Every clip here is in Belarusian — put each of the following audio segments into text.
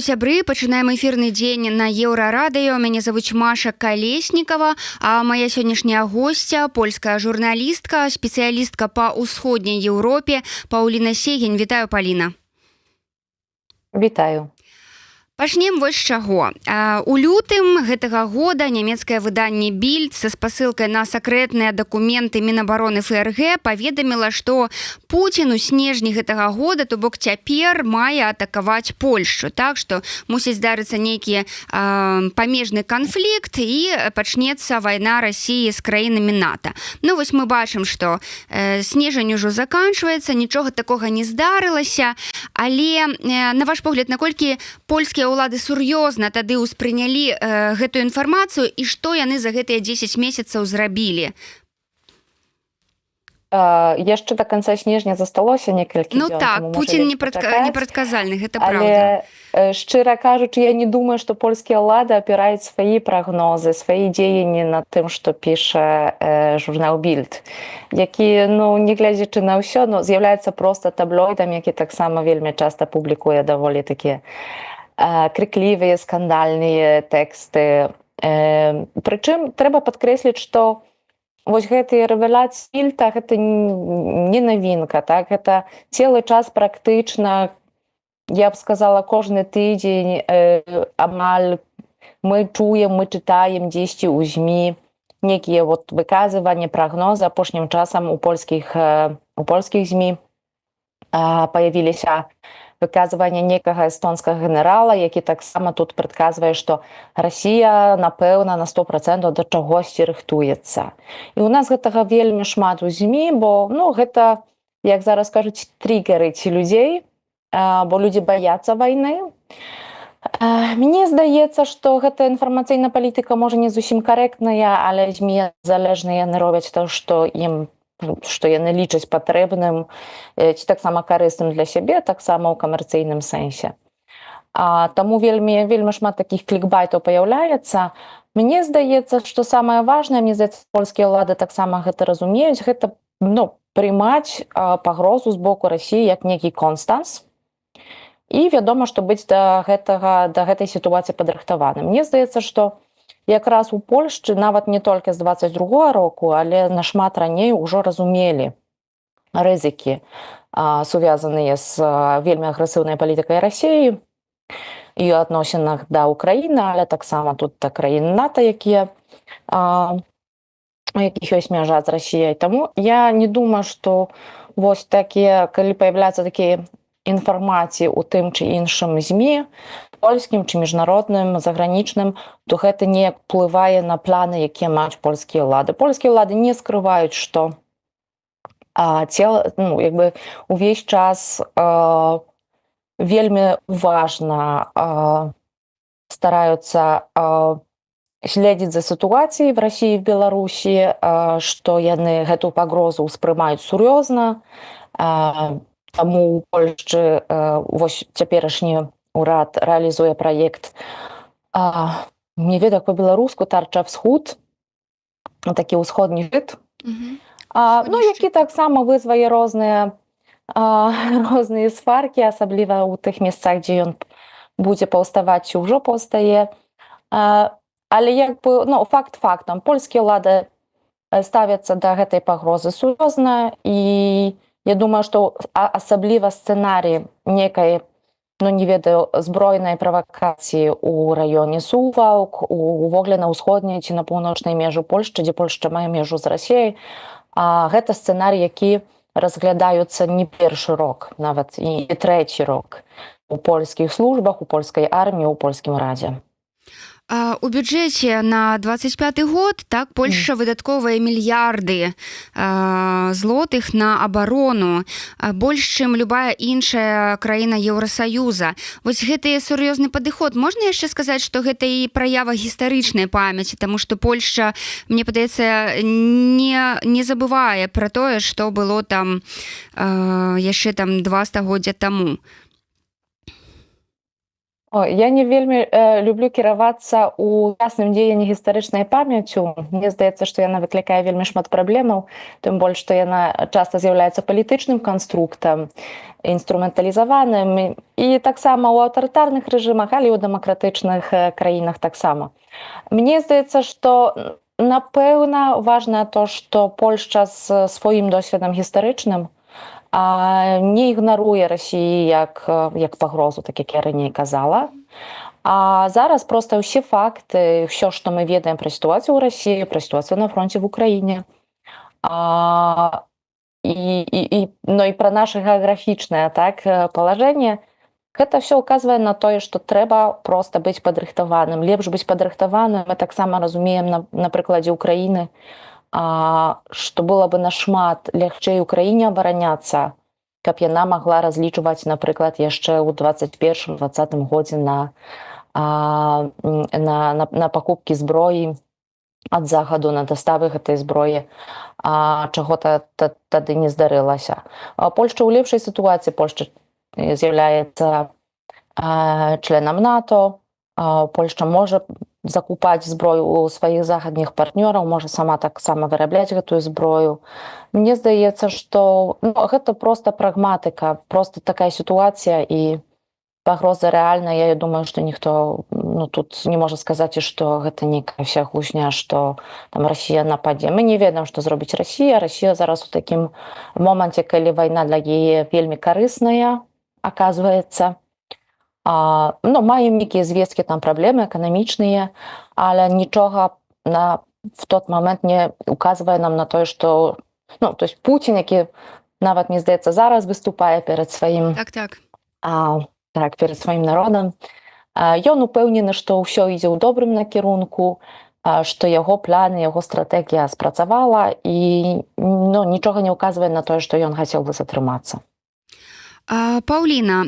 Сябры, пачынаем эфірны дзень на Еўрарадыё. Мяне завуць Маша Калеснікава, а моя сённяшняя госця, польская журналістка, спецыялістка па ўсходняй Еўропе Паўліна Сегень. Вітаю, Паліна. Вітаю. Пачнем вось з чаго. У лютым гэтага года нямецкае выданне Bild са спасылкай на сакрэтныя дакументы Мінабароны ФРГ паведаміла, што Пуцін у снежні гэтага года, то бок цяпер, мае атакаваць Польшчу. Так што мусіць здарыцца нейкі памежны канфлікт і пачнецца вайна Расіі з краінамі НАТО. Ну вось мы бачым, што снежань ужо заканчваецца, нічога такога не здарылася, але на ваш погляд, наколькі польскія ўлады сур'ёзна тады ўспрынялі гэтую інфармацыю і што яны за гэтыя 10 месяцаў зрабілі? Яшчэ до конца снежня засталося некалькі дзён. Ну так, Пуцін непрадказальны, гэта правда. Але, шчыра кажучы, я не думаю, што польскія ўлады апіраюць свае прагнозы, свае дзеянні на тым, што піша журнал Bild, які, не глядзячы на ўсё, з'яўляецца проста таблоідам, які таксама вельмі часта публікуе даволі такія крыклівыя, скандальныя тэксты. Прычым трэба падкрэсліць, што вось гэтыя рэвеляцыі Більда гэта не навінка, так? Гэта цэлы час практычна, я б сказала, кожны тыдзень амаль мы чуем, мы чытаем дзесьці ў ЗМІ нейкія выказыванні, прагнозы. Апошнім часам у польскіх ЗМІ паявіліся выказванне некага эстонскага генерала, які таксама тут прадказвае, што Расія, напэўна, на 100% да чагосьці рыхтуецца. І ў нас гэтага вельмі шмат у ЗМІ, бо гэта, як зараз кажуць, трыгерыць людзей, бо людзі баяцца вайны. Мне здаецца, што гэта інфармацыйная палітыка можа не зусім карэктная, але ЗМІ залежна яны робяць то, што яны лічаць патрэбным ці таксама карысным для сябе, таксама ў камерцыйным сэнсе. Таму вельмі шмат такіх клікбайтаў паяўляецца. Мне здаецца, што самае важнае, мне здаецца, польскія ўлады таксама гэта разумеюць, гэта прымаць пагрозу з боку Расіі як нейкі констанс. І вядома, што быць да гэтай сітуацыі падрыхтаваным. Мне здаецца, што якраз у Польшчы, нават не толькі з 22-го року, але нашмат раней ужо разумелі рызыкі, сувязаныя з вельмі агрэсіўнай палітыкай Расіі і ў адносінах да Ўкраіны, але таксама тут да краін НАТО, якіх ёсць мяжа з Расіяй. Таму я не думаю, што вось такія, калі паявляюцца такія інфармацыі ў тым ці іншым ЗМІ, польскім ці міжнародным, загранічным, то гэта не ўплывае на планы, якія маюць польскія ўлады. Польскія ўлады не скрываюць, што увесь час вельмі важна стараюцца следзіць за сітуацыяй в Расіі, в Беларусі, што яны гэту пагрозу ўспрымаюць сур'ёзна. Таму у Польшчы вось цяперашні урад рэалізуе праект, не ведаю, як па-беларуску, «Тарча ўсход», такі ўсходні жыт, які таксама вызвае розныя сваркі, асабліва ў тых месцах, дзе ён будзе паўставаць ці ўжо паўстае. Але факт фактам, польскія ўлады ставяцца да гэтай пагрозы сур'ёзна, і я думаю, што асабліва сцэнарый некай, не ведаю, збройнай правакацыі ў раёне Сувалк, увогуле на ўсходняй ці на паўночнай межы Польшчы, дзе Польшча мае межу з Расіяй, гэта сцэнарый, які разглядаюцца не першы рок, нават і трэці рок у польскіх службах, у польскай арміі, у польскім радзе. У бюджэце на 25 год так Польшча выдаткоўвае мільярды злотых на абарону, больш, чым любая іншая краіна Еўрасаюза. Вось гэты сур'ёзны падыход. Можна яшчэ сказаць, што гэта і праява гістарычнай памяці, таму што Польшча, мне падаецца, не забывае пра тое, што было там яшчэ 2 стагоддзя таму. Ой, я не вельмі люблю кіравацца ў ясным дзеянні гістарычнай памяццю. Мне здаецца, што яна выклікае вельмі шмат праблемаў, тым больш, што яна часта з'яўляецца палітычным канструктам, інструменталізаваным і таксама ў аўтарытарных рэжымах, але і ў дэмакратычных краінах таксама. Мне здаецца, што напэўна важна то, што Польшча з сваім досведам гістарычным не ігнаруе Расіі як пагрозу, так як я раней казала. А зараз проста ўсе факты, ўсё, што мы ведаем пра сітуацыю ў Расіі, пра сітуацыю на фронце в Украіне, ну і пра наша геаграфічнае палажэнне, гэта ўсё ўказвае на тое, што трэба проста быць падрыхтаваным. Лепш быць падрыхтаваным, мы таксама разумеем на прыкладзе Украіны, што было бы нашмат лягчэй Украіне абараняцца, каб яна магла разлічваць, напрыклад, яшчэ ў 21-20 годзе на пакупкі зброі ад захаду, на даставы гэтай зброі, чаго тады не здарылася. Польшча ў лепшай сітуацыі. Польшча з'яўляецца членам НАТО, Польшча можа закупаць зброю у сваіх заходніх партнёраў, можа сама таксама вырабляць гэтую зброю. Мне здаецца, што гэта проста прагматыка, проста такая сітуацыя і пагроза рэальная. Я думаю, што ніхто тут не можа сказаць, што гэта нейкая вся гусня, што там Расія нападзе. Мы не ведаем, што зробіць Расія. Расія зараз у такім моманце, калі вайна для яе вельмі карысная, аказваецца. Маем нейкія звесткі, там праблемы эканамічныя, але нічога в тот момент не указвае нам на тое, што то есть Путін, які нават, мне здаецца, зараз выступае перад сваім перад сваім народам, ён упэўнены, што ўсё ідзе ў добрым накірунку, што яго планы, яго стратэгія спрацавала і нічога не указвае на тое, што ён хацеў бы затрымацца. Паўліна,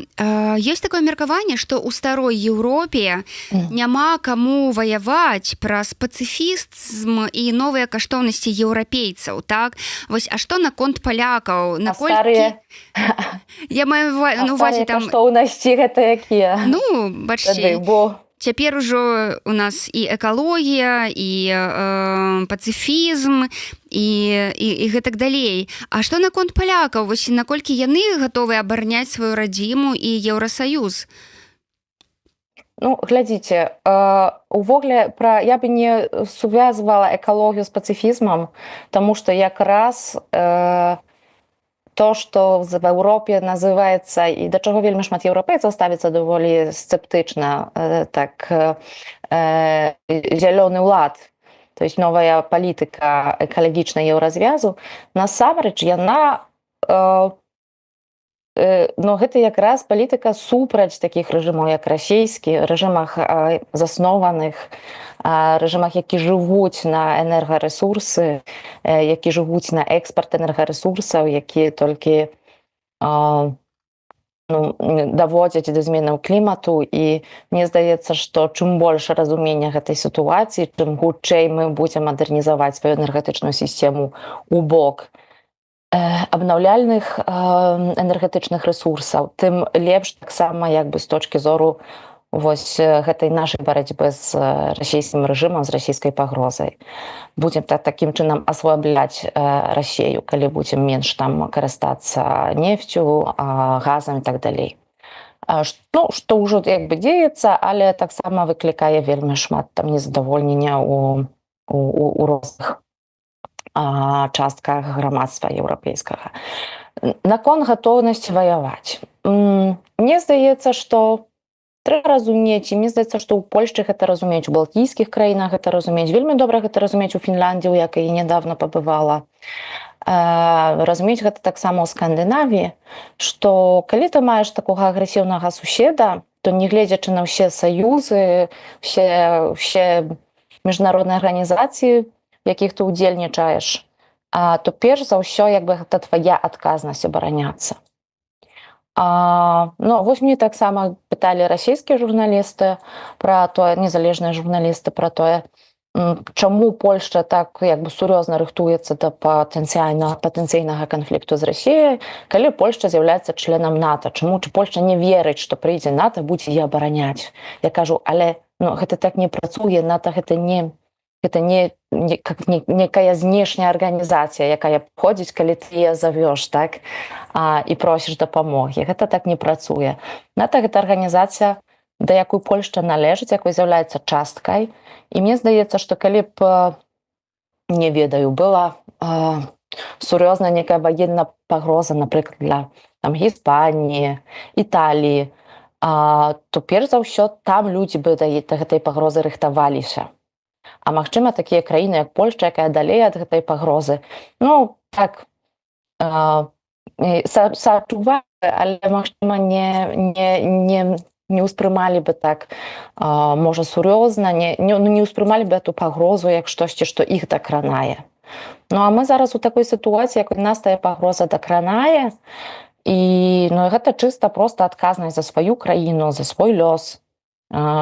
ёсць такое меркаванне, што ў старой Еўропе няма каму ваяваць праз пацыфізм і новыя каштоўнасці еўрапейцаў, так? Вось, а што наконт палякаў? Старыя каштоўнасці гэта якія? Бачце, цяпер ужо у нас і экалогія, і пацыфізм, і гэтак далей. А што наконт палякаў? Вось наколькі яны гатовы абараняць сваю радзіму і Еўрасаюз? Глядзіце, увогуле я бы не сувязвала экалогію з пацыфізмам, таму што якраз то, што в Еўропе называецца, і да чаго вельмі шмат еўрапейцаў ставіцца даволі скептычна, зялёны лад, то есть новая палітыка экалагічнай еўразвязу, насамрэч яна гэта якраз палітыка супраць такіх рэжымаў, як расійскі, рэжымах заснованых, рэжымах, які жывуць на энергарэсурсы, які жывуць на экспарт энергарэсурсаў, які толькі даводзяць да зменаў клімату. І мне здаецца, што чым больш разумення гэтай сітуацыі, чым хутчэй мы будзем мадэрнізаваць сваю энергетычную сістэму ў бок абнаўляльных энергетычных рэсурсаў, тым лепш таксама з точкі зору вось гэтай нашай барацьбы з расійскім рэжымам, з расійскай пагрозай. Будзем такім чынам аслабляць Расію, калі будзем менш там карыстацца нефцю, газам і так далей. Што ўжо дзеецца, але таксама выклікае вельмі шмат там незадавольнення у розных частках грамадства еўрапейскага. Наконт гатоўнасці ваяваць. Мне здаецца, што трэба разумець, і мне здаецца, што ў Польшчы гэта разумеюць, у балтійскіх краінах гэта разумеюць, вельмі добра гэта разумеюць у Фінляндіі, у якой я нядаўна пабывала. Разумеюць гэта таксама ў Скандынавіі, што калі ты маеш такога агрэсіўнага суседа, то нягледзячы на ўсе саюзы, ўсе міжнародныя арганізацыі, в якіх ты ўдзельнічаеш, то перш за ўсё гэта твая адказнасць абараняцца. Вось мне таксама пыталі расійскія журналісты пра тое, незалежныя журналісты пра тое, чаму Польшча так як бы сур'ёзна рыхтуецца да патэнцыйнага канфлікту з Расіяй, калі Польшча з'яўляецца членам НАТО, чаму Польшча не верыць, што прыйдзе НАТО, будзе яе абараняць. Я кажу, але гэта так не працуе, НАТО гэта не некая знешняя арганізацыя, якая ходзіць, калі ты яе завёш, так, і просіш дапамогі. Гэта так не працуе. НАТО гэта арганізацыя, да якой Польшча належыць, якой з'яўляецца часткай. І мне здаецца, што калі б, не ведаю, была сур'ёзная некая ваенная пагроза, напрыклад, для Гіспаніі, Італіі, то перш за ўсё там людзі бы да гэтай пагрозы рыхтаваліся. А магчыма, такія краіны, як Польшча, якая далей ад гэтай пагрозы, так сачувалі, але, магчыма, не ўспрымалі бы так, можа, сур'ёзна, не ўспрымалі бы эту пагрозу як штосьці, што іх дакранае. А мы зараз у такой сітуацыі, як нас тая пагроза дакранае, і гэта чыста проста адказнасць за сваю краіну, за свой лёс,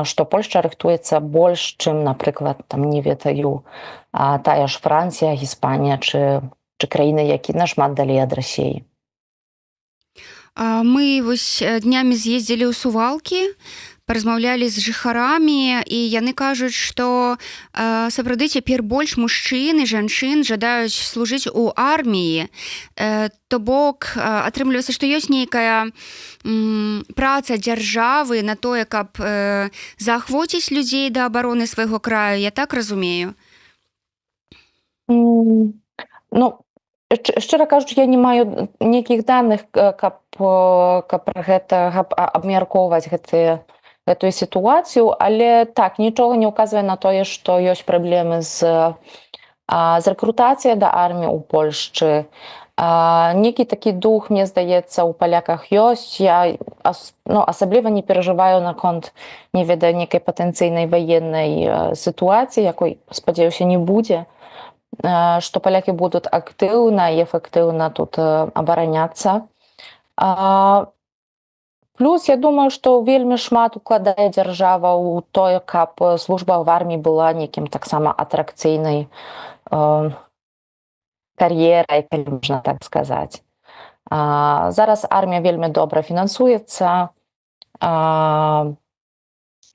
што Польшча рыхтуецца больш, чым, напрыклад, не ведаю, тая ж Францыя, Гіспанія чи краіны, які нашмат далей ад Расіі. Мы вось днямі з'ездзілі ў Сувалкі, паразмаўлялі з жыхарамі, і яны кажуць, што сапраўды цяпер больш мужчын і жанчын жадаюць служыць у арміі. То бок, атрымліваецца, што ёсць нейкая праца дзяржавы на тое, каб заахвоціць людзей да абароны свайго краю. Я так разумею? Шчыра кажучы, я не маю нейкіх даных, каб пра гэта абмяркоўваць гэтую сітуацыю, але так, нічога не ўказвае на тое, што ёсць праблемы з рэкрутацыяй да арміі ў Польшчы. Нейкі такі дух, мне здаецца, у паляках ёсць. Я асабліва не перажываю наконт, не ведаю, нейкай патэнцыйнай ваеннай сітуацыі, якой, спадзяюся, не будзе, што палякі будуць актыўна і эфектыўна тут абараняцца. Плюс, я думаю, што вельмі шмат укладае дзяржава ў тое, каб служба в арміі была нейкім таксама атракцыйнай кар'ерай, калі можна так сказаць. Зараз армія вельмі добра фінансуецца,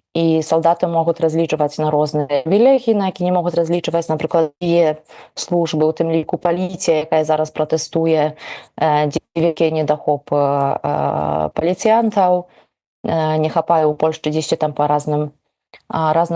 і салдаты могуць разлічваць на розныя прывілегі, на які не могуць разлічваць, напрыклад, службы, у тым ліку паліцыя, якая зараз пратэстуе, вялікі недахоп паліцыянтаў, не хапае ў Польшчы 10 па разным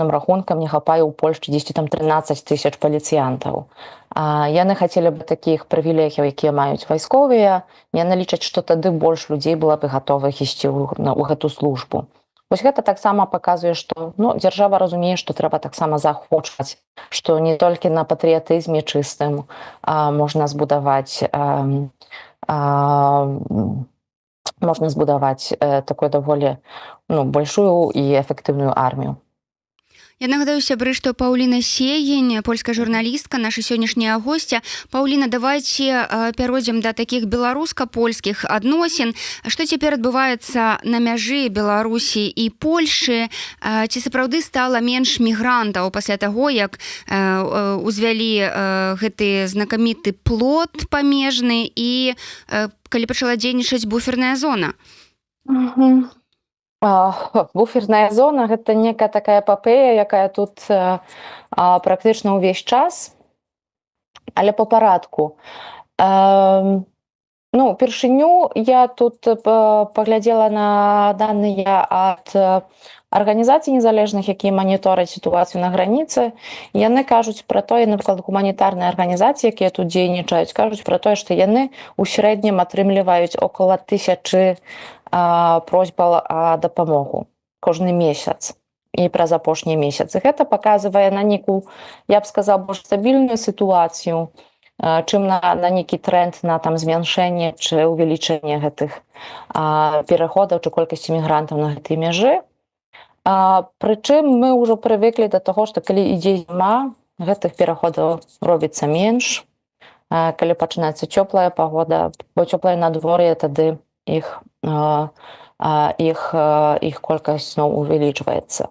рахункам, не хапае ў Польшчы 10 13 тысяч паліцыянтаў. Яны хацелі б такіх прывілегіяў, якія маюць вайсковыя, яны лічаць, што тады больш людзей было б гатовых ісці ў гэту службу. Вось гэта таксама паказвае, што дзяржава разумее, што трэба таксама заахвочваць, што не толькі на патрыятызме чыстым можна збудаваць такую даволі большую і эфектыўную армію. Я нагадаю, сябры, што Паўліна Сеень, польская журналістка, наша сённяшняя госця. Паўліна, давайце пяройдзем да такіх беларуска-польскіх адносін. Што цяпер адбываецца на мяжы Беларусі і Польшчы? Ці сапраўды стала менш мігрантаў пасля таго, як узвялі гэты знакаміты плот памежны і калі пачала дзейнічаць буферная зона? Буферная зона – гэта некая такая эпапея, якая тут практычна ўвесь час, але па парадку. Упершыню я тут паглядзела на даныя ад арганізацый незалежных, якія манітораць сітуацыю на граніцы. Яны кажуць пра тое, напрыклад, гуманітарныя арганізацыі, якія тут дзейнічаюць, кажуць пра тое, што яны ў сярэднім атрымліваюць около 1000 просьбаў о дапамогу кожны месяц і праз апошнія месяцы. Гэта паказвае на нейкую, я б сказала, больш стабільную сітуацыю, чым на нейкі тренд на змяншэнне ці ўвелічэнне гэтых пераходаў ці колькасці мігрантаў на гэтай мяжы. Прычым мы ўжо прывыклі да таго, што калі ідзе зіма, гэтых пераходаў робіцца менш. Калі пачынаецца цёплая пагода, бо цёплае надвор'е, тады іх колькасць увелічваецца.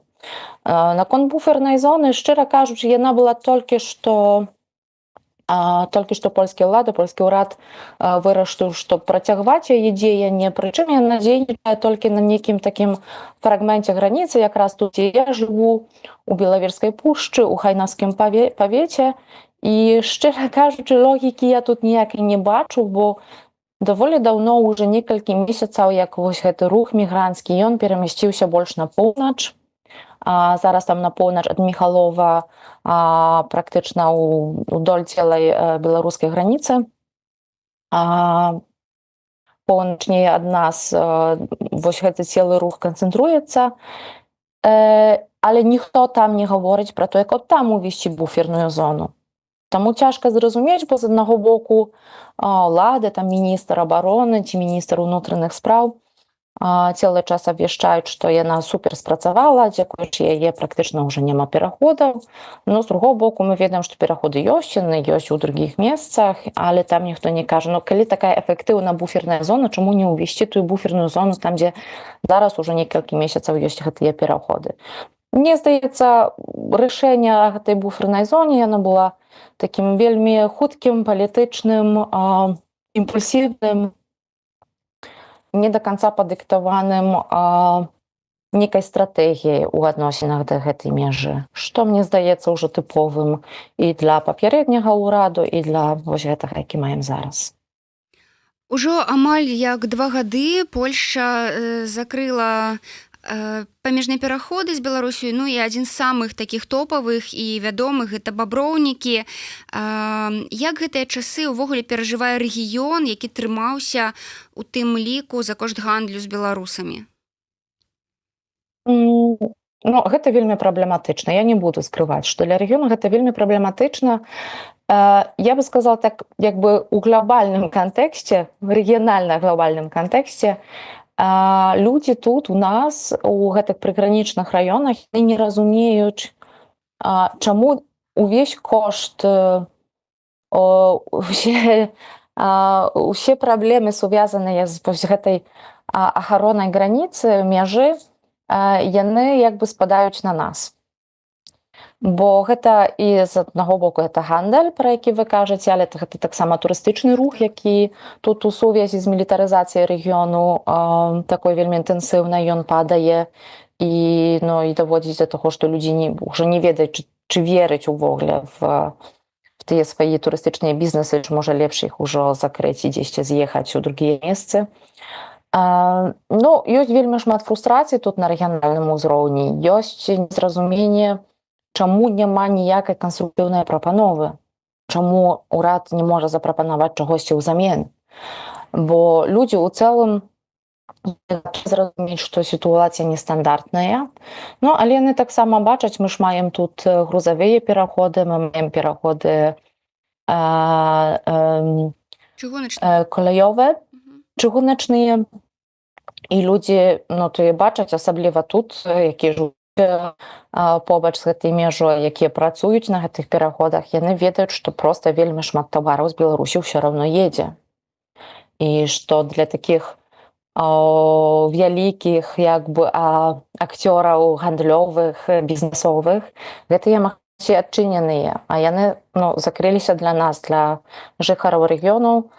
Наконт буфернай зоны, шчыра кажучы, яна была толькі што польскія ўлады, польскі ўрад вырашыў, што працягваць яе дзеянне, прычым яна дзейнічае толькі на нейкім такім фрагменце граніцы, якраз тут, дзе я жыву, у Белаверскай пушчы, у Хайнаўскім павеце. І шчыра кажучы, логікі я тут ніякай не бачу, бо даволі даўно, уже некалькі месяцаў, як вось гэты рух мігранцкі, ён перамясціўся больш на поўнач. Зараз там на поўнач ад Міхалова, практычна ўдоль цэлай беларускай граніцы. Поўначней ад нас вось гэты цэлы рух канцэнтруецца, але ніхто там не гаворыць пра то, як от там увесці буферную зону. Таму цяжка зразумець, бо з аднаго боку ўлады, там міністр абароны ці міністр унутраных спраў цэлы час абвяшчаюць, што яна супер спрацавала, дзякуючы яе практычна ўжо няма пераходаў. Но з другого боку мы ведаем, што пераходы ёсць, яны ёсць у другіх месцах, але там ніхто не кажа, ну калі такая эфектыўна буферная зона, чаму не ўвесці тую буферную зону там, дзе зараз ужо некалькі месяцаў ёсць гэтыя пераходы. Мне здаецца, рашэнне гэтай буфернай зоне, яно была такім вельмі хуткім, палітычным, імпульсіўным, не до конца падыктаваным нейкай стратэгіяй у адносінах да гэтай межы, што мне здаецца ўжо тыповым і для папярэдняга ўраду, і для вось гэтага, які маем зараз. Ужо амаль як 2 гады Польшча закрыла памежныя пераходы з Беларусю, ну і адзін з самых такіх топавых і вядомых гэта баброўнікі. Як гэтыя часы ўвогуле перажывае рэгіён, які трымаўся у тым ліку за кошт гандлю з беларусамі? Ну, гэта вельмі праблематычна. Я не буду скрываць, што для рэгіёну гэта вельмі праблематычна. Я бы сказала так, як бы у глобальным кантэксце, рэгіянальна-глобальным кантэксце, людзі тут у нас, у гэтых прыгранічных раёнах, не разумеюць, чаму увесь кошт, усе праблемы, сувязаныя з гэтай ахаронай граніцы, мяжы, яны як бы спадаюць на нас. Бо гэта і з аднаго боку гэта гандаль, пра які вы кажаце, але гэта таксама турыстычны рух, які тут у сувязі з мілітарызацыяй рэгіёну такой вельмі інтэнсіўнай ён падае і даводзіць да таго, што людзі ўжо не ведаюць, чы верыць увогуле в тыя свае турыстычныя бізнесы, ці можа лепш іх ужо закрыць і дзесьці з'ехаць у другія месцы. Ёсць вельмі шмат фрустрацый тут на рэгіянальным узроўні, ёсць незразуменне, чаму няма ніякай канструктыўнай прапановы, чаму ўрад не можа запрапанаваць чагосьці ўзамен. Бо людзі ў цэлым зразумеюць, што сітуацыя нестандартная, але яны таксама бачаць, мы ж маем тут грузавыя пераходы, мы маем пераходы калаёвыя, чыгуначныя, і людзі бачаць, асабліва тут, які жывуць побач з гэтай межой, якія працуюць на гэтых пераходах, яны ведаюць, што проста вельмі шмат тавараў з Беларусі ўсё равно едзе. І што для такіх вялікіх як бы акцёраў гандлёвых, бізнесовых, гэтыя магчымасці адчыненыя, а яны закрыліся для нас, для жыхараў рэгіёнаў.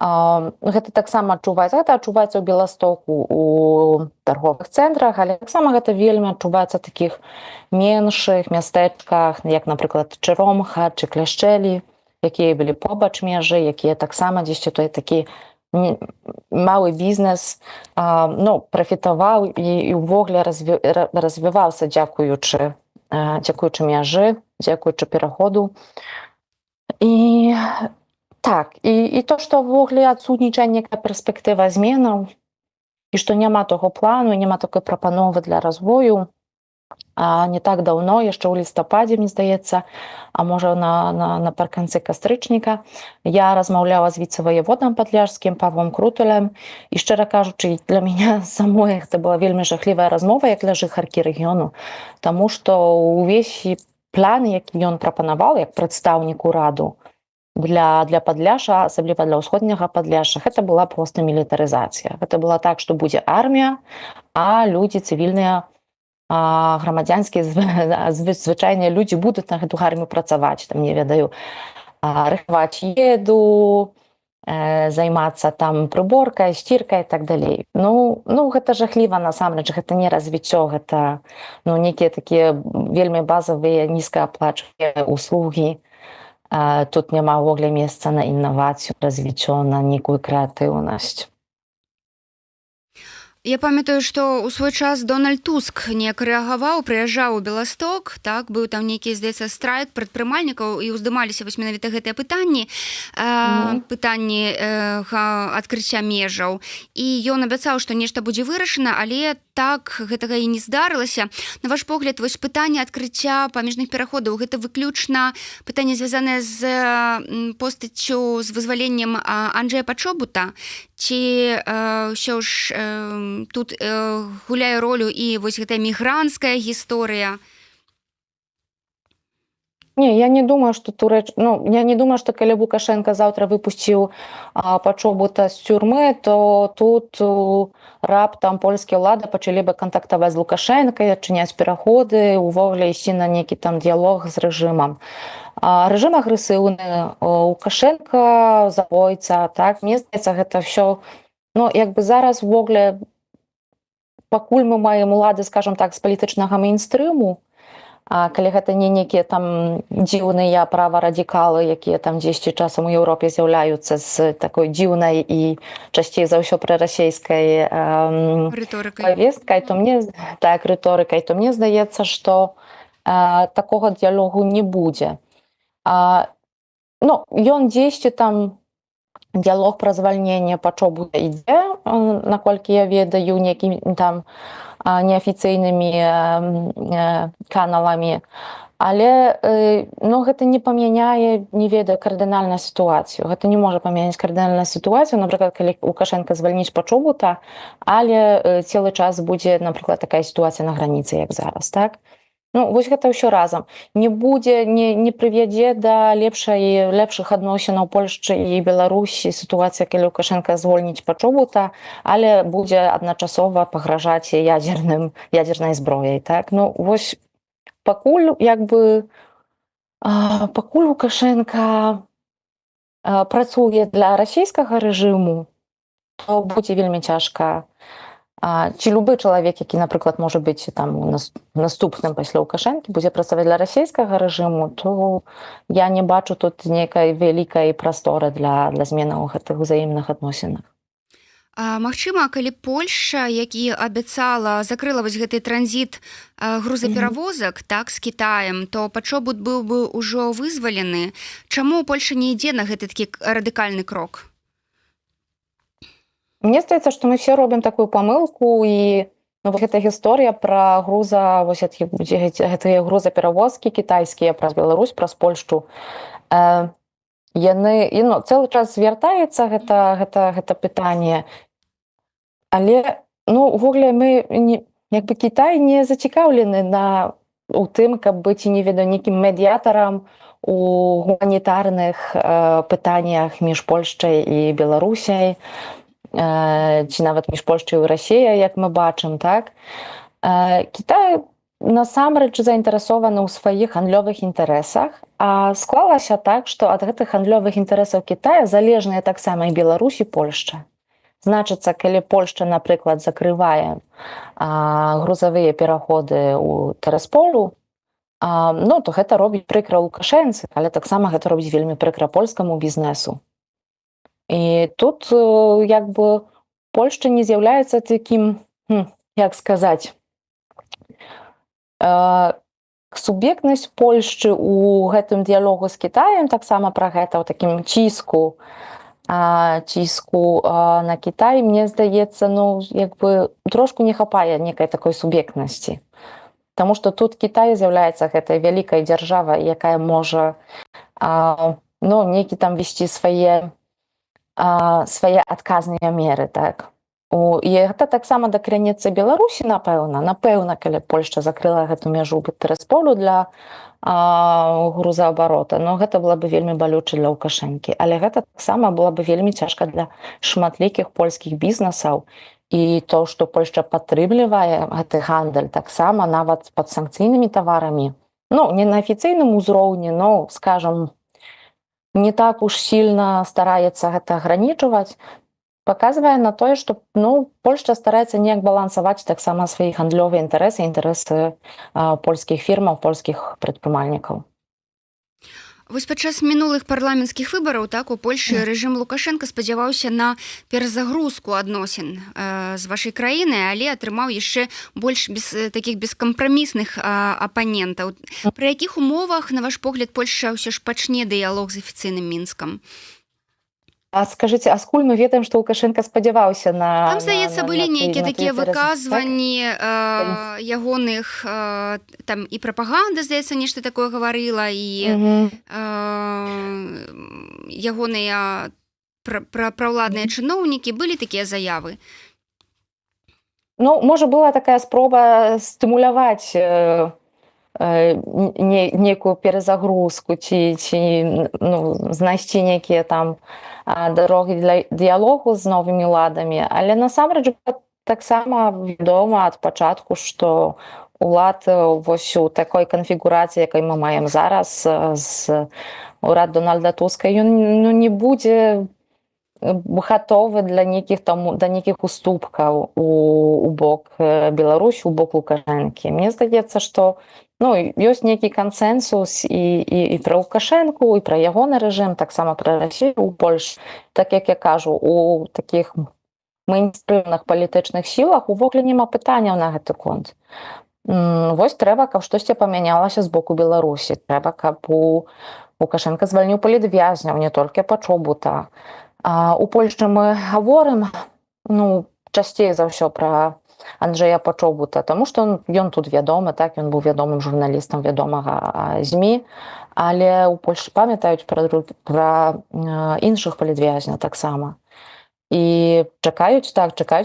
Гэта таксама адчуваецца, гэта адчуваецца ў Беластоку, у торговых цэнтрах, але таксама гэта вельмі адчуваецца ў такіх меншых мястэчках, як, напрыклад, Чыромха, ці Кляшчэлі, якія былі побач межы, якія таксама дзесьці той такі малы бізнес прафітаваў і ўвогуле развіваўся дзякуючы мяжы, дзякуючы пераходу. І так, і то, што ўвогуле адсутнічае некая перспектыва зменаў, і што няма таго плану, няма такой прапановы для развою. Не так даўно, яшчэ ў лістападзе, мне здаецца, а можа напрыканцы кастрычніка, я размаўляла з віцэ-ваяводам падляшскім Павлом Крутулем, і шчыра кажучы, для мяне самой гэта была вельмі жахлівая размова, як для жыхаркі рэгіёну, таму што ўвесь план, які ён прапанаваў як прадстаўнік ураду для Падляша, асабліва для ўсходняга Падляша, гэта была проста мілітарызацыя. Гэта была так, што будзе армія, а людзі цывільныя грамадзянскія звычайныя людзі будуць на гэту армію працаваць, там, не ведаю, рыхтаваць еду, займацца там прыборкай, сціркай і так далей. Ну, гэта жахліва насамрэч, гэта не развіццё, гэта нейкія такія вельмі базавыя нізкааплачаныя услугі. Тут няма ўвогуле месца на інавацыю, развіццё, на нейкую крэатыўнасць. Я памятаю, што ў свой час Дональд Туск неяк рэагаваў, прыязджаў у Беласток, так, быў там нейкі, здаецца, страйк прадпрымальнікаў, і ўздымаліся вось менавіта гэтыя пытанні, пытанні адкрыцця межаў. І ён абяцаў, што нешта будзе вырашана, але так гэтага і не здарылася. На ваш погляд, вось пытанне адкрыцця памежных пераходаў, гэта выключна пытанне, звязанае з постаццю, з вызваленнем Анджэя Пачобута, ці ўсё ж тут гуляе ролю і вось гэтая мігранцкая гісторыя? Не, я не думаю, што я не думаю, што калі Лукашенко заўтра выпусціў Пачобута з тюрмы, то тут раптам польскія ўлады пачалі бы кантактаваць з Лукашенкай, адчыняць пераходы, увогуле ісці на нейкі там дыялог з рэжымам. Рэжым агрэсіўны, Лукашенко забойца, так, мне здаецца, гэта ўсё, як бы зараз увогуле, пакуль мы маем улады, скажам так, з палітычнага мейнстрыму, калі гэта не нейкія там дзіўныя праварадыкалы, якія там дзесьці часам у Еўропе з'яўляюцца з такой дзіўнай і часцей за ўсё прарасейскай павесткай, то мне здаецца, што такога дыялогу не будзе. Ён дзесьці там дыялог пра звальненне Пачобута ідзе, наколькі я ведаю, нейкімі там неафіцыйнымі каналамі, але гэта не памяняе, не ведаю, кардынальна сітуацыю. Гэта не можа памяняць кардынальна сітуацыю, напрыклад, калі Лукашенко звальніць Пачобута, але цэлы час будзе, напрыклад, такая сітуацыя на граніцы, як зараз, так? Вось гэта ўсё разам. Не прывядзе да лепшых адносінаў Польшчы і Беларусі сітуацыя, калі Лукашенко звольніць Пачобута, але будзе адначасова пагражаць ядзернай зброяй, так? Вось пакуль Лукашенко працуе для расійскага рэжыму, то будзе вельмі цяжка. Ці любы чалавек, які, напрыклад, можа быць там наступным пасля Лукашэнкі, будзе працаваць для расійскага рэжыму, то я не бачу тут нейкай вялікай прасторы для зменаў гэтых узаемных адносінах. Магчыма, калі Польшча, які абяцала, закрыла вось гэты транзіт грузаперавозак, так, з Кітаем, то Пачобут быў бы ўжо вызвалены. Чаму Польшча не ідзе на гэты такі радыкальны крок? Мне здаецца, што мы все робім такую памылку, і гэта гісторыя пра гэтыя грузаперавозкі кітайскія праз Беларусь, праз Польшчу. Яны цэлы час звяртаецца гэта пытанне, але увогуле мы Кітай не зацікаўлены у тым, каб быць, не ведаю, нейкім медыятарам у гуманітарных пытаннях між Польшчай і Беларусяй, ці нават між Польшчай і Расіяй, як мы бачым, так? Кітай насамрэч заінтарэсованы ў сваіх гандлёвых інтарэсах, а склалася так, што ад гэтых гандлёвых інтарэсаў Кітая залежныя таксама і Беларусь, і Польшча. Значыцца, калі Польшча, напрыклад, закрывае грузавыя пераходы ў Тэрасполу, то гэта робіць прыкра Лукашэнцы, але таксама гэта робіць вельмі прыкра польскаму бізнесу. І тут, Польшча не з'яўляецца такім, як сказаць, суб'ектнасць Польшчы ў гэтым дыялогу з Кітаем, таксама пра гэта, ў такім ціску на Кітай, мне здаецца, трошку не хапае некай такой суб'ектнасці. Таму што тут Кітай з'яўляецца гэтай вялікай дзяржавай, якая можа нейкі там весці свае адказныя меры, так. І гэта таксама дакранецца Беларусі, напэўна, калі Польшча закрыла гэту мяжу пад Тэрасполю для грузаабарота, гэта было бы вельмі балюча для Лукашэнкі, але гэта таксама было бы вельмі цяжка для шматлікіх польскіх бізнесаў, і то, што Польшча падтрымлівае гэты гандаль таксама нават пад санкцыйнымі таварамі. Ну, не на афіцыйным узроўні, но, скажам, не так уж сильно стараецца гэта агранічваць, паказвае на тое, што Польшча стараецца неяк балансаваць таксама свае гандлёвыя інтарэсы, інтарэсы польскіх фірмаў, польскіх прадпрымальнікаў. Вось падчас мінулых парламенцкіх выбараў так у Польшы рэжым Лукашенка спадзяваўся на перазагрузку адносін з вашай краінай, але атрымаў яшчэ больш такіх бескампрамісных апанентаў. Пры якіх умовах, на ваш погляд, Польшча ўсё ж пачне дыялог з афіцыйным Мінскам? А скажыце, а скуль мы ведаем, што Лукашенка спадзяваўся на... Там, здаецца, былі нейкія такія выказванні ягоных, там і прапаганда, здаецца, нешта такое гаварыла, і ягоныя праўладныя чыноўнікі, былі такія заявы. Ну, можа, была такая спроба стымуляваць нейкую перазагрузку ці знайсці нейкія там дарогі для дыялогу з новымі ўладамі, але насамрэч таксама вядома ад пачатку, што ўлад вось у такой канфігурацыі, якой мы маем зараз з урад Дональда Туска, ён не будзе гатовы да нейкіх уступкаў у бок Беларусі, у бок Лукашэнкі. Мне здаецца, што ёсць нейкі кансэнсус і пра Лукашэнку, і пра ягоны рэжым, таксама пра Расію ў Польшчы. Так як я кажу, у такіх мейнстрымных палітычных сілах увогуле няма пытанняў на гэты конт. Вось трэба, каб штосьці памянялася з боку Беларусі. Трэба, каб Лукашенка звальніў палітвязняў, не толькі пачобута. У Польшчы мы гаворым часцей за ўсё пра Анджэя Пачобута, таму што ён тут вядомы, так, ён быў вядомым журналістам вядомага ЗМІ, але ў Польшчы памятаюць пра іншых палітвязняў таксама. І чакаюць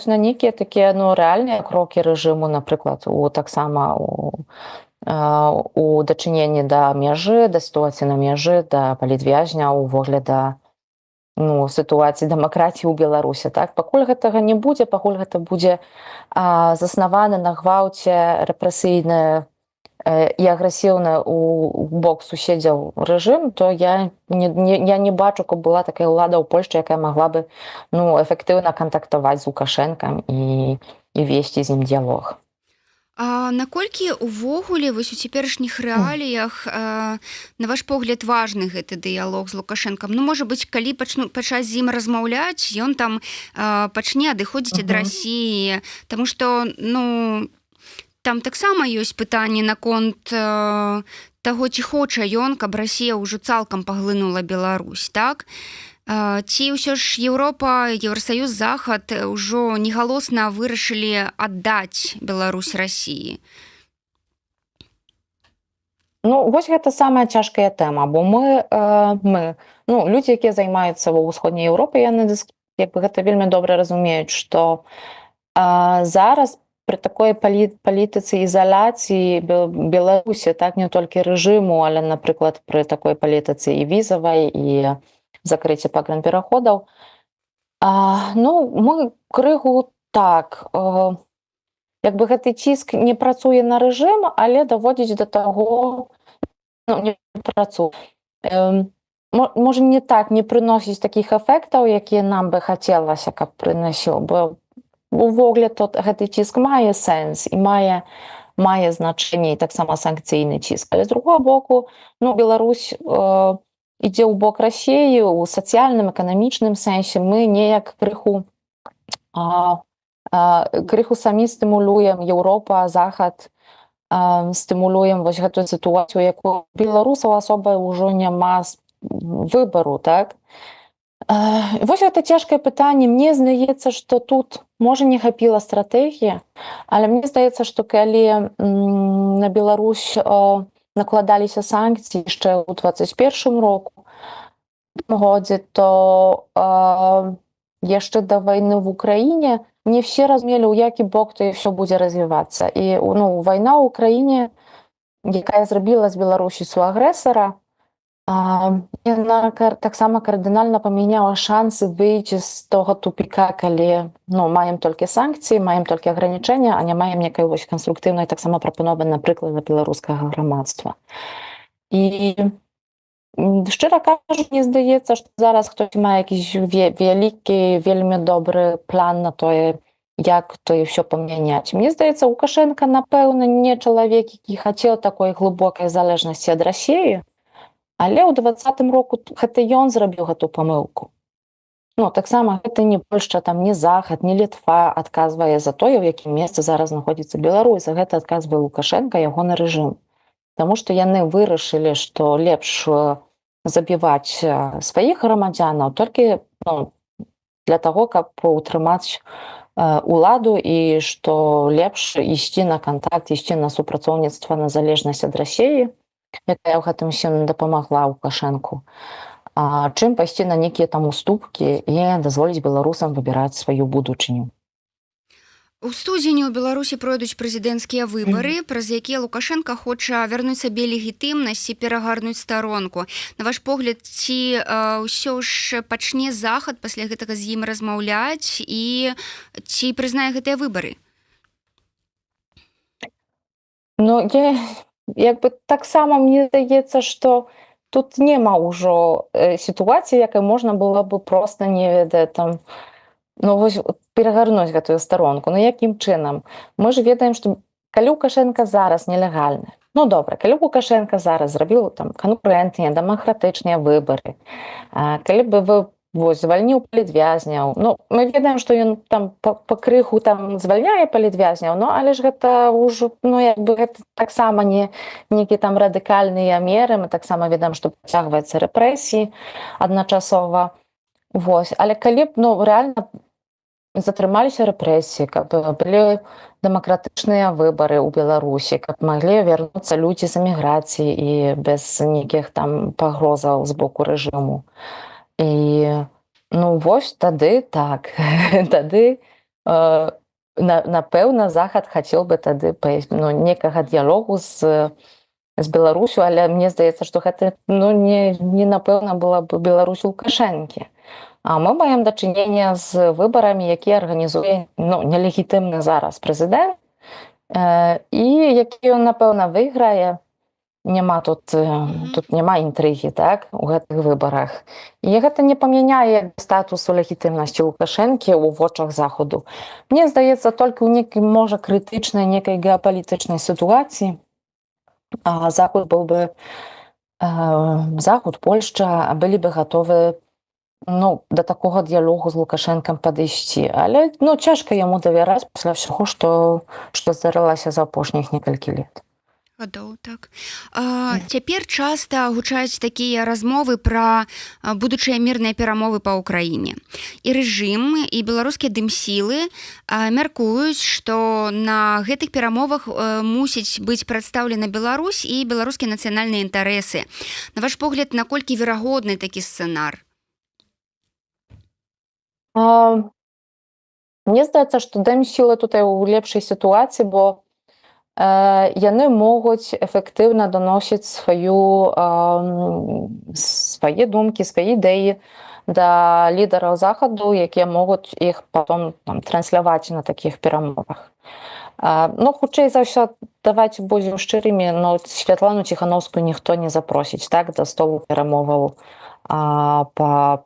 на нейкія такія рэальныя крокі рэжыму, напрыклад, таксама у дачыненні да мяжы, да сітуацыі на мяжы, да палітвязняў, увогуле да сітуацыі дэмакратіі ў Беларусі. Пакуль гэтага не будзе, пакуль гэта будзе заснаваны на гвалце, рэпрэсійны і агрэсіўны у бок суседзяў рэжым, то я не бачу, каб была такая ўлада ў Польшчы, якая магла бы эфектыўна кантактаваць з Лукашэнкам і весці з ім дыялог. А наколькі увогуле вось у цяперашніх рэаліях, на ваш погляд, важны гэты дыялог з Лукашэнкам? Можа быць, калі пачаць з ім размаўляць, ён там пачне адыходзіць ад Расіі, таму што там таксама ёсць пытанні наконт таго, ці хоча ён, каб Расія ўжо цалкам паглынула Беларусь, так? Ці ўсё ж Еўропа, Еўрасаюз, Захад ўжо негалосна вырашылі аддаць Беларусь Расіі? Вось гэта самая цяжкая тэма, бо мы, людзі, якія займаюцца ва ўсходняй Еўропе, яны гэта вельмі добра разумеюць, што зараз пры такой палітыцы ізаляцыі Беларусі, так, не толькі рэжыму, але, напрыклад, пры такой палітыцы і візавай, і закрыцця пагранпераходаў. Мы крыху так, як бы гэты ціск не працуе на рэжым, але даводзіць да таго, не працуе. Можа, не так, не прыносіць такіх эфектаў, якія нам бы хацелася, каб прыносіў, бо увогуле гэты ціск мае сэнс і мае значэнне, і таксама санкцыйны ціск. Але з другого боку, Беларусь ідзе ў бок Расіі ў сацыяльным, эканамічным сэнсе. Мы неяк крыху самі стымулюем, Еўропа, Захад стымулюем вось гэтую сітуацыю, якую беларусаў асоба ўжо няма выбару, так? Вось гэта цяжкае пытанне. Мне здаецца, што тут можа не хапіла стратэгіі, але мне здаецца, што калі на Беларусь накладаліся санкцыі яшчэ ў 2021 року годзе, то яшчэ да вайны в Украіне не все разумелі, у які бок то ўсё будзе развівацца. І вайна ў Украіне, якая зрабіла з Беларусі суагрэсара, Яна таксама кардынальна памяняла шансы выйсці з того тупіка, калі маем толькі санкцыі, маем толькі агранічэння, а не маем некай вось канструктыўнай таксама прапановы, напрыклад, для беларускага грамадства. І шчыра кажучы, мне здаецца, што зараз хтось мае якісь вялікі, вельмі добры план на тое, як тое ўсё памяняць. Мне здаецца, Лукашенко, напэўна, не чалавек, які хацеў такой глыбокай залежнасці ад Расіі, але ў 2020 року гэта ён зрабіў гэту памылку. Таксама гэта не Польшча, там не Захад, не Літва адказвае за тое, у якім месцы зараз знаходзіцца Беларусь, за гэта адказвае Лукашенко, ягоны рэжым. Таму што яны вырашылі, што лепш забіваць сваіх грамадзянаў толькі для таго, каб утрымаць уладу, і што лепш ісці на кантакт, ісці на супрацоўніцтва, на залежнасць ад Расіі, якая ў гэтым усім дапамагла Лукашэнку, чым пайсці на нейкія там уступкі і дазволіць беларусам выбіраць сваю будучыню. У студзені ў Беларусі пройдуць прэзідэнцкія выбары, праз якія Лукашенко хоча вярнуць сабе легітымнасць і перагарнуць старонку. На ваш погляд, ці ўсё ж пачне Захад пасля гэтага з ім размаўляць і ці прызнае гэтыя выбары? Таксама мне здаецца, што тут няма ўжо сітуацыі, якой можна было бы проста перагарнуць гэтую старонку. Якім чынам? Мы ж ведаем, што калі Лукашенко зараз нелегальны, калі Лукашенко зараз зрабіў канкурэнтныя, дэмакратычныя выбары, калі бы вы звальніў палітвязняў, мы ведаем, што ён там пакрыху звальняе палітвязняў, але ж гэта ўжо гэта таксама не нейкія там радыкальныя меры, мы таксама ведаем, што працягваюцца рэпрэсіі адначасова. Але калі б рэальна затрымаліся рэпрэсіі, каб былі дэмакратычныя выбары ў Беларусі, каб маглі вярнуцца людзі з эміграцыі і без нейкіх там пагрозаў з боку рэжыму. І тады тады напэўна Захад хацеў бы тады некага дыялогу з Беларусю, але мне здаецца, што гэта не напэўна была бы Беларусь Лукашэнкі. А мы маем дачыненне з выбарамі, якія арганізуе нелегітымны зараз прэзідэнт, і які ён напэўна выйграе. Тут няма інтрыгі у гэтых выбарах. І гэта не памяняе статусу легітымнасці Лукашэнкі ў вочах Захаду. Мне здаецца, толькі ў нейкай, можа, крытычнай нейкай геапалітычнай сітуацыі Захад быў бы, Захад, Польшча былі бы гатовы да такога дыялогу з Лукашэнкам падысці. Але цяжка яму давяраць пасля ўсяго, што здарылася за апошніх некалькі лет. Так. Цяпер часта гучаць такія размовы пра будучыя мірныя перамовы па ўкраіне. І рэжым, і беларускія дымсілы мяркуюць, што на гэтых перамовах мусіць быць прадстаўлена Беларусь і беларускія нацыянальныя інтарэсы. На ваш погляд, наколькі верагодны такі сцэнар? Мне здаецца, што дымсілы тут у лепшай сітуацыі, бо яны могуць эфектыўна даносіць свае думкі, свае ідэі да лідараў Захаду, якія могуць іх потом трансляваць на такіх перамовах. Хутчэй за ўсё, давайте будзем шчырымі, Святлану Ціхановскую ніхто не запросіць да столу перамоваў па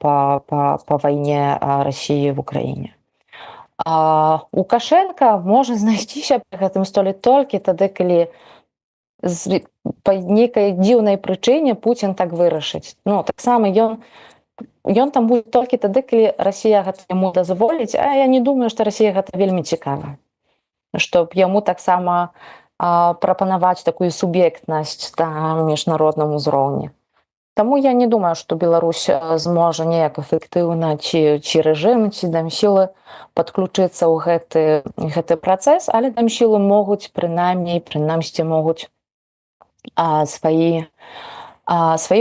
вайне Расіі в Украіне. Лукашенко можа знайсціся пры гэтым столе толькі тады, калі па нейкай дзіўнай прычыне Пуцін так вырашыць. Таксама ён там будзе толькі тады, калі Расія гэта яму дазволіць, а я не думаю, што Расія гэта вельмі цікава. Чтоб яму таксама прапанаваць такую суб'ектнасць на міжнародным узроўні. Таму я не думаю, што Беларусь зможа неяк эфектыўна ці рэжым, ці дымсілы падключыцца ў гэты працэс, але дымсілы могуць прынамсі могуць свае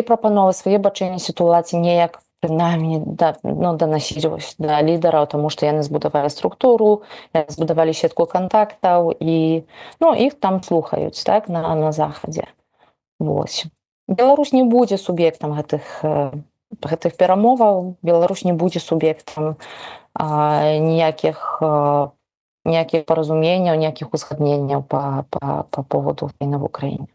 прапановы, свае бачэнні сітуацыі неяк прынамсі данасіць да лідараў, таму што яны збудавалі структуру, яны збудавалі сетку кантактаў і іх там слухаюць на Захадзе. Беларусь не будзе суб'ектам гэтых перамоваў, Беларусь не будзе суб'ектам ніякіх паразуменняў, ніякіх узгадненняў па поводу вайны в Украіне.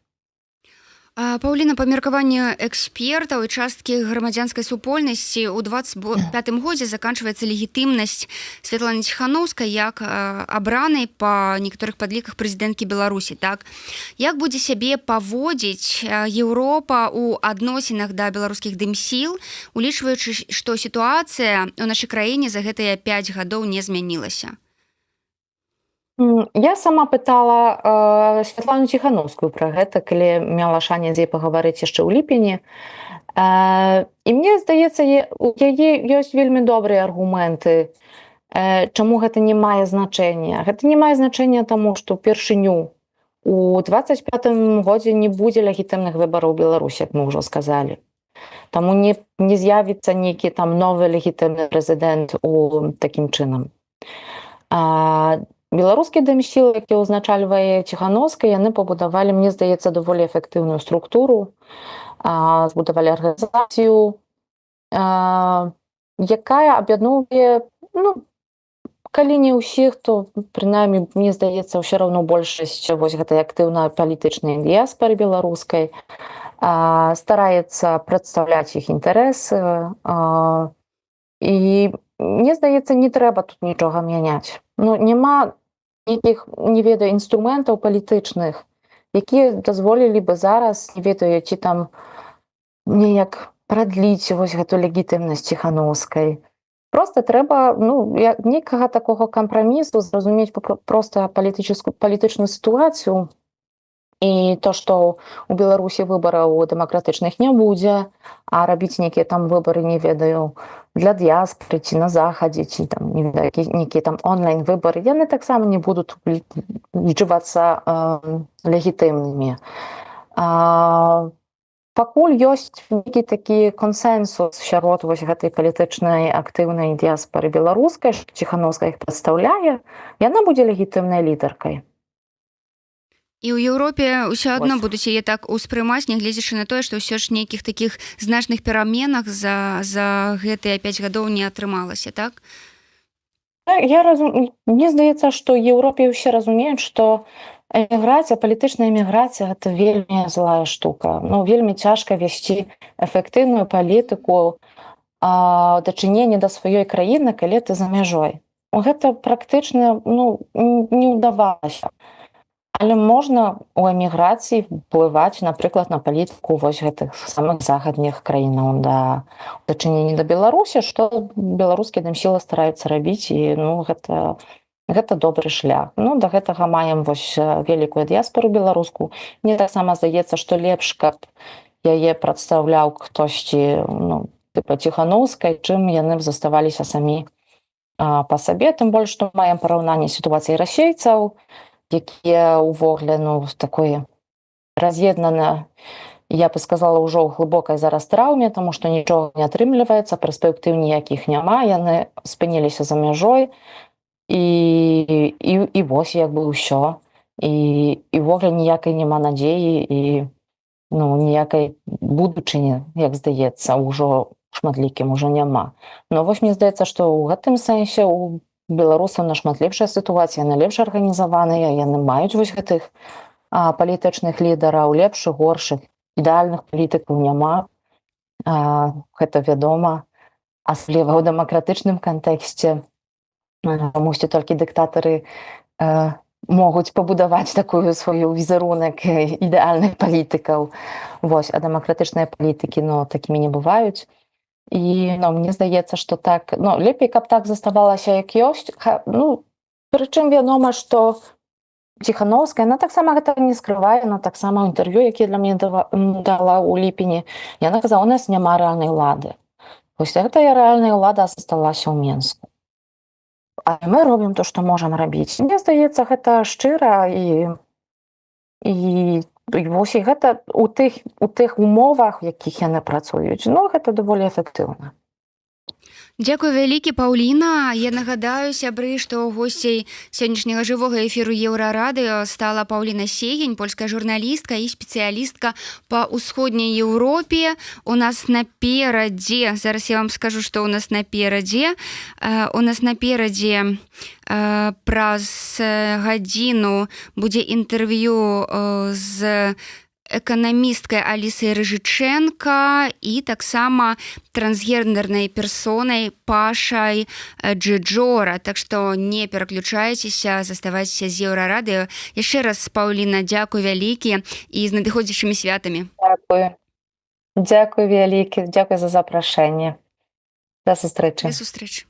Паўліна, па меркаванню экспертаў і часткі грамадзянскай супольнасці ў 25 годзе заканчваецца легітымнасць Святланы Ціханаўскай як абранай па некаторых падліках прэзідэнткі Беларусі. Так? Як будзе сябе паводзіць Еўропа ў адносінах да беларускіх дымсіл, улічваючы, што сітуацыя ў нашай краіне за гэтыя 5 гадоў не змянілася? Я сама пытала Святлану Ціханаўскую пра гэта, калі мела шанец з ёй пагаварыць яшчэ ў ліпені. І мне здаецца, у яе ёсць вельмі добрыя аргументы, чаму гэта не мае значэння. Гэта не мае значэння таму, што ўпершыню у 25 годзе не будзе легітымных выбараў у Беларусі, як мы ўжо сказалі. Таму не з'явіцца нейкі там новы легітымны прэзідэнт такім чынам. Беларускі дымсіл, які ўзначальвае Ціханаўская, яны пабудавалі, мне здаецца, даволі эфектыўную структуру, збудавалі арганізацыю, якая аб'ядноўвае, калі не ўсіх, то прынамсі, мне здаецца, ўсё роўно большасць вось гэтай актыўнай палітычнай дыяспары беларускай, стараецца прадстаўляць іх інтарэсы, і мне здаецца, не трэба тут нічога мяняць. Няма нейкіх, не ведаю, інструментаў палітычных, якія дазволілі бы зараз, не ведаю, ці там неяк прадліць вось гэту легітымнасць Ціханаўскай. Проста трэба нейкага такога кампрамісу, зразумець проста палітычную сітуацыю, і то, што у Беларусі выбараў дэмакратычных не будзе, а рабіць нейкія там выбары, не ведаю, для дыяспары, ці на захадзе, ці там, не ведаю, нейкія там онлайн-выбары, яны таксама не будуць лічывацца легітымнымі. Пакуль ёсць нейкі такі кансэнсус сярод вось гэтай палітычнай актыўнай дыяспары беларускай, што Ціханаўская іх прадстаўляе, яна будзе легітымнай лідаркай. І ў Еўропе ўсё адно будуць яе так успрымаць, нягледзячы на тое, што ўсё ж нейкіх такіх значных пераменах за гэтыя 5 гадоў не атрымалася, так? Мне здаецца, што Еўропе ўсе разумеюць, што эміграцыя, палітычная эміграцыя — гэта вельмі злая штука. Вельмі цяжка весці эфектыўную палітыку дачынення да сваёй краіны, калі ты за мяжой. Гэта практычна не ўдавалася. Але можна ў эміграцыі ўплываць, напрыклад, на палітыку вось гэтых самых захадных краінаў да дачынення да Беларусі, што беларускія дымсілы стараюцца рабіць, і гэта добры шлях. Да гэтага маем вось вялікую дыяспару беларускую. Мне таксама здаецца, што лепш, каб яе прадстаўляў хтосьці тыпа Ціханаўскай, чым яны заставаліся самі па сабе. Тым больш, што маем параўнанне сітуацыі расейцаў, якія ўвогуле такой раз'еднана, я бы сказала, ўжо ў глыбокай зараз траўме, таму што нічога не атрымліваецца, перспектыў ніякіх няма, яны спыніліся за мяжой, і вось як бы ўсё. І ўвогуле ніякай няма надзеі і ніякай будучыні, як здаецца, ўжо шматлікім ужо няма. Вось мне здаецца, што ў гэтым сэнсе у беларусаў нашмат лепшая сітуацыя, яны лепш арганізаваныя, яны маюць вось гэтых палітычных лідараў, лепшых, горшых, ідэальных палітыкаў няма. Гэта вядома, асабліва ў дэмакратычным кантэксце. Мусіць, толькі дыктатары могуць пабудаваць такую сваю візерунак ідэальных палітыкаў. Вось, а дэмакратычныя палітыкі, такімі не бываюць. І мне здаецца, што так, лепей, каб так заставалася, як ёсць. Прычым вядома, што Ціханаўская, яна таксама гэта не скрывае, яна таксама ў інтэрв'ю, які для мяне дала ў ліпені, яна казала, у нас няма рэальнай улады. Вось гэтая рэальная ўлада засталася ў Менску. А мы робім то, што можам рабіць. Мне здаецца, гэта шчыра, і вось гэта у тых умовах, у якіх яны працуюць, гэта даволі эфектыўна. Дзякуй вялікі, Паўліна. Я нагадаю, сябры, што госцяй сённяшняга жывога эфіру Еўрарадыё стала Паўліна Сегень, польская журналістка і спецыялістка па ўсходняй Еўропе. У нас наперадзе, зараз я вам скажу, што у нас наперадзе. У нас наперадзе праз гадзіну будзе інтэрв'ю з эканамісткай Алісай Рыжычэнка і таксама трансгендернай персонай Пашай Джиджора. Так што не пераключайцеся, заставайцеся з Еўрарадыё. Яшчэ раз, Паўліна, дзякуй вялікі і з надыходзячымі святамі. Дякую. Дякую вялікі, дякую за запрашэнне. Да сустрэчы. Да сустрэчы.